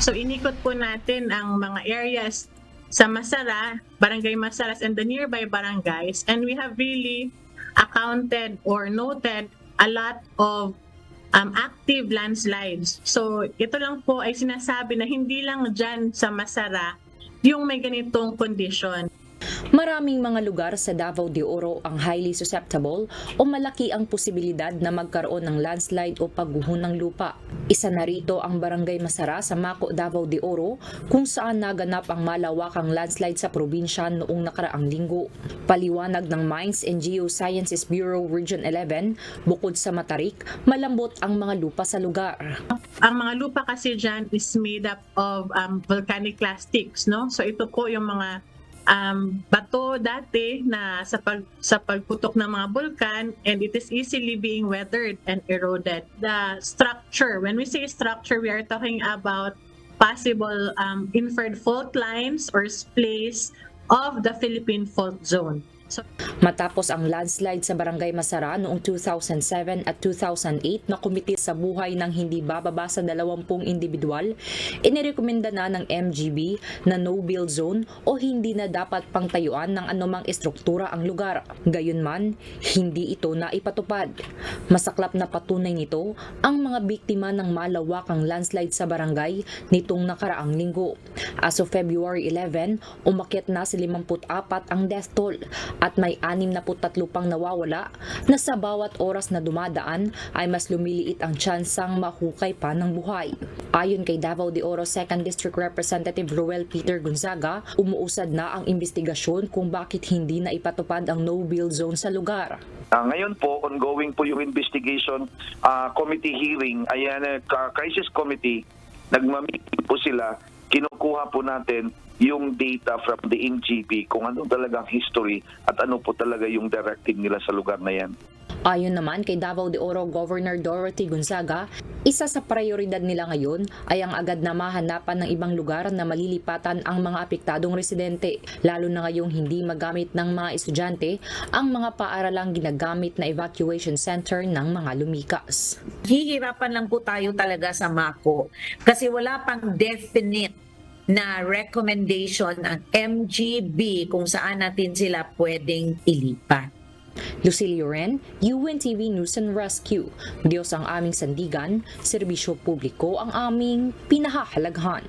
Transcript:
So inikot po natin ang mga areas sa Masara, Barangay Masaras and the nearby barangays, and we have really accounted or noted a lot of active landslides. So ito lang po ay sinasabi na hindi lang dyan sa Masara yung may ganitong condition. Maraming mga lugar sa Davao de Oro ang highly susceptible o malaki ang posibilidad na magkaroon ng landslide o pagguho ng lupa. Isa na rito ang Barangay Masara sa Mako, Davao de Oro kung saan naganap ang malawakang landslide sa probinsya noong nakaraang linggo. Paliwanag ng Mines and Geosciences Bureau Region 11, bukod sa matarik, malambot ang mga lupa sa lugar. Ang mga lupa kasi dyan is made up of volcanic clastics, no? So ito po yung mga bato dati na sa pagputok ng mga bulkan, and it is easily being weathered and eroded. The structure, when we say structure, we are talking about possible inferred fault lines or splays of the Philippine Fault Zone. So, Matapos ang landslide sa Barangay Masara noong 2007 at 2008 na komite sa buhay ng hindi bababa sa 20 individual, inirekomenda na ng MGB na no-build zone o hindi na dapat pangtayuan ng anumang estruktura ang lugar. Gayunman, hindi ito naipatupad. Masaklap na patunay nito ang mga biktima ng malawakang landslide sa barangay nitong nakaraang linggo. As of February 11, umakyat na sa 54 ang death toll at may 63 pang nawawala na sa bawat oras na dumadaan ay mas lumiliit ang tsansang mahukay pa ng buhay. Ayon kay Davao de Oro 2nd District Representative Roel Peter Gonzaga, umuusad na ang investigasyon kung bakit hindi na ipatupad ang no-build zone sa lugar. Ngayon po, ongoing po yung investigation committee hearing. Ayan, crisis committee, nagmamiting po sila. Kinukuha po natin yung data from the MGB kung ano talagang history at ano po talaga yung directive nila sa lugar na yan. Ayon naman kay Davao de Oro Governor Dorothy Gonzaga, isa sa prioridad nila ngayon ay ang agad na mahanapan ng ibang lugar na malilipatan ang mga apektadong residente, lalo na ngayong hindi magamit ng mga estudyante ang mga paaralang ginagamit na evacuation center ng mga lumikas. Hihirapan lang po tayo talaga sa Mako kasi wala pang definite na recommendation ang MGB kung saan natin sila pwedeng ilipat. Lucilio Ren, UNTV News and Rescue. Diyos ang aming sandigan, serbisyo publiko ang aming pinahahalaghan.